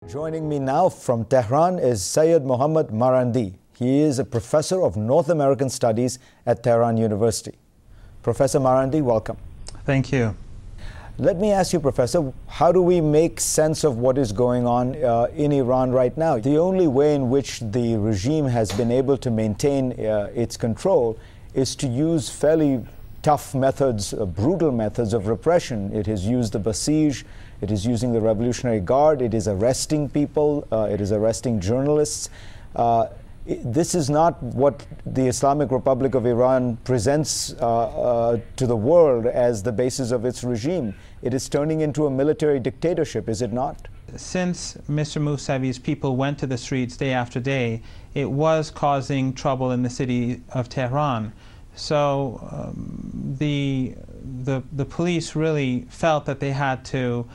Joining me now from Tehran is Syed Mohammad Marandi. He is a professor of North American Studies at Tehran University. Professor Marandi, welcome. Thank you. Let me ask you, Professor, how do we make sense of what is going on in Iran right now? The only way in which the regime has been able to maintain its control is to use fairly tough methods, brutal methods of repression. It has used the Basij, it is using the Revolutionary Guard, it is arresting people, it is arresting journalists. This is not what the Islamic Republic of Iran presents to the world as the basis of its regime. It is turning into a military dictatorship, is it not? Since Mr. Mousavi's people went to the streets day after day, it was causing trouble in the city of Tehran. So the police really felt that they had to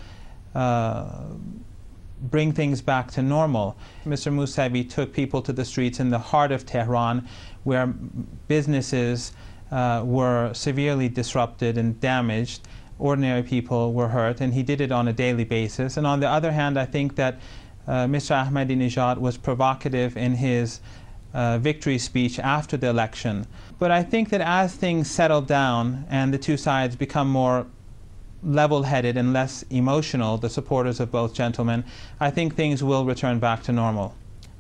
bring things back to normal. Mr. Mousavi took people to the streets in the heart of Tehran, where businesses were severely disrupted and damaged. Ordinary people were hurt, and he did it on a daily basis. And on the other hand, I think that Mr. Ahmadinejad was provocative in his victory speech after the election. But I think that as things settle down and the two sides become more level-headed and less emotional, the supporters of both gentlemen, I think things will return back to normal.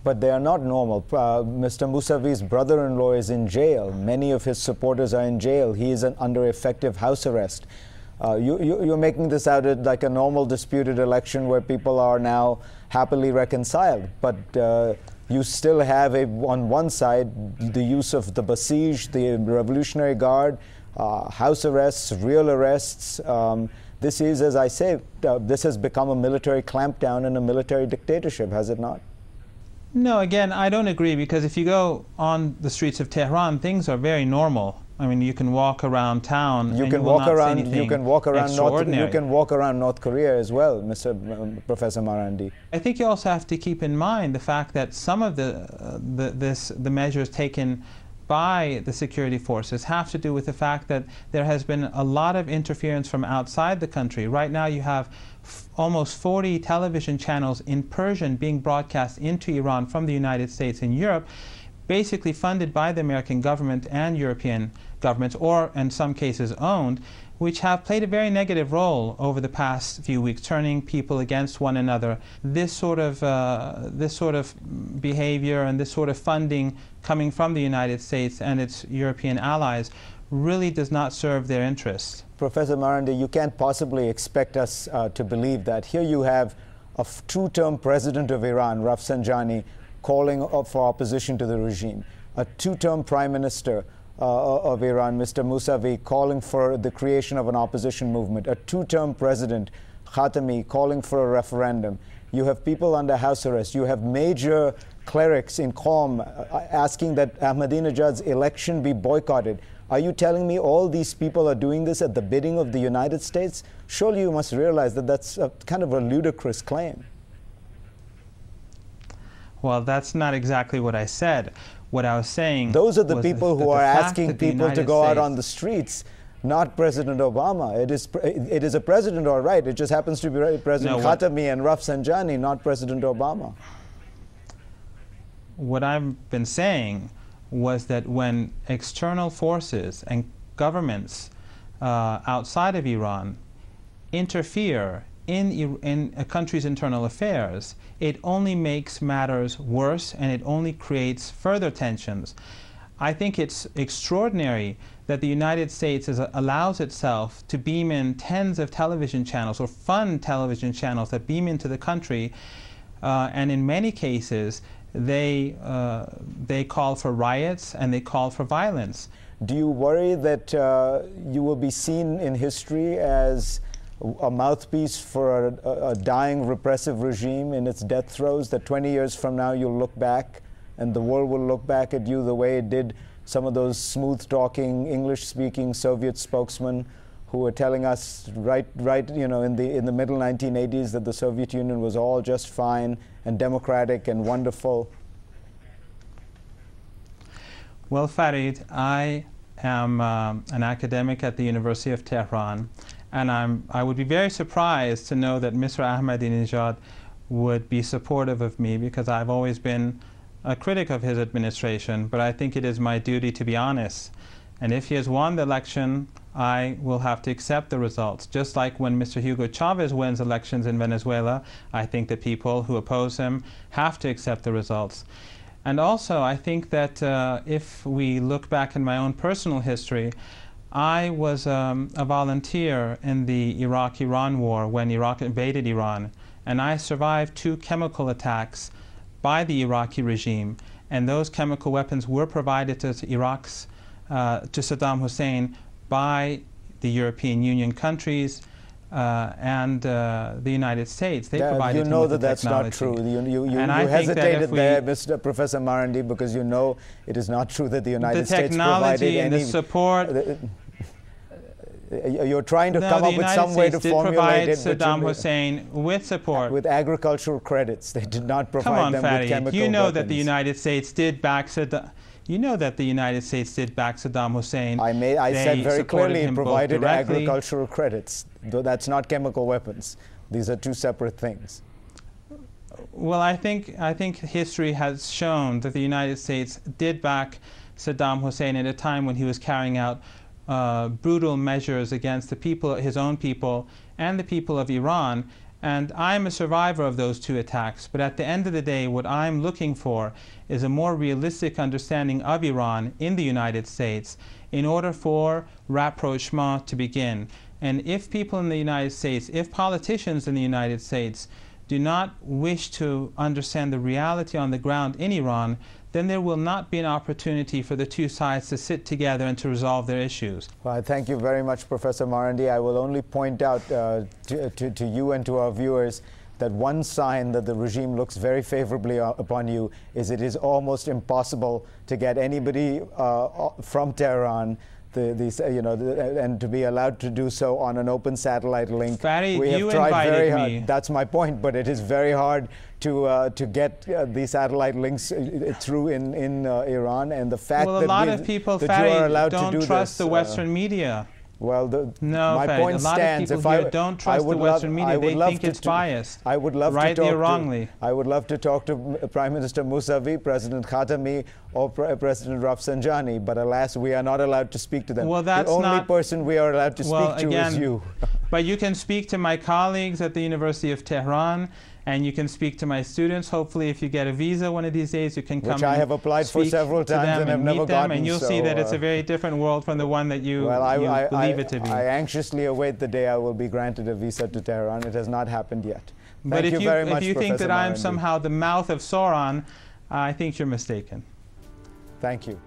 But they are not normal. Mr. Mousavi's brother-in-law is in jail. Many of his supporters are in jail. He is under effective house arrest. You're making this out like a normal disputed election where people are now happily reconciled. But you still have, on one side, the use of the Basij, the Revolutionary Guard, house arrests, real arrests. This is, as I say, this has become a military clampdown and a military dictatorship, has it not? No, again, I don't agree, because if you go on the streets of Tehran, things are very normal. I mean, you can walk around town. You can walk around. You can walk around North Korea as well, Professor Marandi. I think you also have to keep in mind the fact that some of the measures taken by the security forces have to do with the fact that there has been a lot of interference from outside the country. Right now you have almost 40 television channels in Persian being broadcast into Iran from the United States and Europe, basically funded by the American government and European governments, or in some cases owned, which have played a very negative role over the past few weeks, turning people against one another. This sort of behavior and this sort of funding coming from the United States and its European allies really does not serve their interests. Professor Marandi, you can't possibly expect us to believe that. Here you have a two-term president of Iran, Rafsanjani, calling for opposition to the regime, a two-term prime minister of Iran, Mr. Mousavi, calling for the creation of an opposition movement, a two-term president, Khatami, calling for a referendum. You have people under house arrest. You have major clerics in Qom asking that Ahmadinejad's election be boycotted. Are you telling me all these people are doing this at the bidding of the United States? Surely you must realize that that's kind of a ludicrous claim. Well, that's not exactly what I said. What I was saying, those are the people who are asking people to go out on the streets, not President Obama. It is a president, all right. It just happens to be President Khatami and Rafsanjani, not President Obama. What I've been saying was that when external forces and governments outside of Iran interfere in a country's internal affairs, it only makes matters worse, and it only creates further tensions. I think it's extraordinary that the United States allows itself to beam in tens of television channels or fund television channels that beam into the country, and in many cases they call for riots and they call for violence. Do you worry that you will be seen in history as a mouthpiece for a dying repressive regime in its death throes, that 20 years from now you'll look back and the world will look back at you the way it did some of those smooth-talking, English-speaking Soviet spokesmen who were telling us right, you know, in the middle 1980s that the Soviet Union was all just fine and democratic and wonderful? Well, Farid, I am an academic at the University of Tehran, and I would be very surprised to know that Mr. Ahmadinejad would be supportive of me, because I've always been a critic of his administration, but I think it is my duty to be honest. And if he has won the election, I will have to accept the results. Just like when Mr. Hugo Chavez wins elections in Venezuela, I think the people who oppose him have to accept the results. And also, I think that if we look back in my own personal history, I was a volunteer in the Iraq-Iran war when Iraq invaded Iran, and I survived 2 chemical attacks by the Iraqi regime, and those chemical weapons were provided to to Saddam Hussein by the European Union countries and the United States. They provided him with the technology. That's not true. You hesitated there, Professor Marandi, because you know it is not true that the United States provided any... The technology and the support... You're trying to come up with some way to formulate it. Saddam Hussein with support. With agricultural credits. They did not provide them with chemical you know weapons. That the United States did back Saddam. You know that the United States did back Saddam Hussein. I said very clearly it provided agricultural credits. Though that's not chemical weapons. These are 2 separate things. Well, I think history has shown that the United States did back Saddam Hussein at a time when he was carrying out brutal measures against the people, his own people, and the people of Iran. And I'm a survivor of those 2 attacks. But at the end of the day, what I'm looking for is a more realistic understanding of Iran in the United States in order for rapprochement to begin. And if people in the United States, if politicians in the United States do not wish to understand the reality on the ground in Iran, then there will not be an opportunity for the 2 sides to sit together and to resolve their issues. Well, thank you very much, Professor Marandi. I will only point out to you and to our viewers that one sign that the regime looks very favorably upon you is it is almost impossible to get anybody from Tehran and to be allowed to do so on an open satellite link. Farid, we have you tried very invited hard. me. That's my point, but it is very hard to get the satellite links through in Iran, and the fact that a lot of people, that you are allowed don't to do trust this, the Western media. Well, my Farid, point stands. A lot of people don't trust the Western media. They think it's biased. I would love rightly or wrongly. I would love to talk to Prime Minister Mousavi, President Khatami, or President Rafsanjani, but alas, we are not allowed to speak to them. Well, that's the only person we are allowed to speak to again, is you. But you can speak to my colleagues at the University of Tehran, and you can speak to my students. Hopefully, if you get a visa one of these days, you can come. Which I have applied for several times and have never gotten. And you'll see that it's a very different world from the one that you believe it to be. I anxiously await the day I will be granted a visa to Tehran. It has not happened yet. But Thank you very much, if you think Professor that I'm Marandi. somehow the mouth of Sauron, I think you're mistaken. Thank you.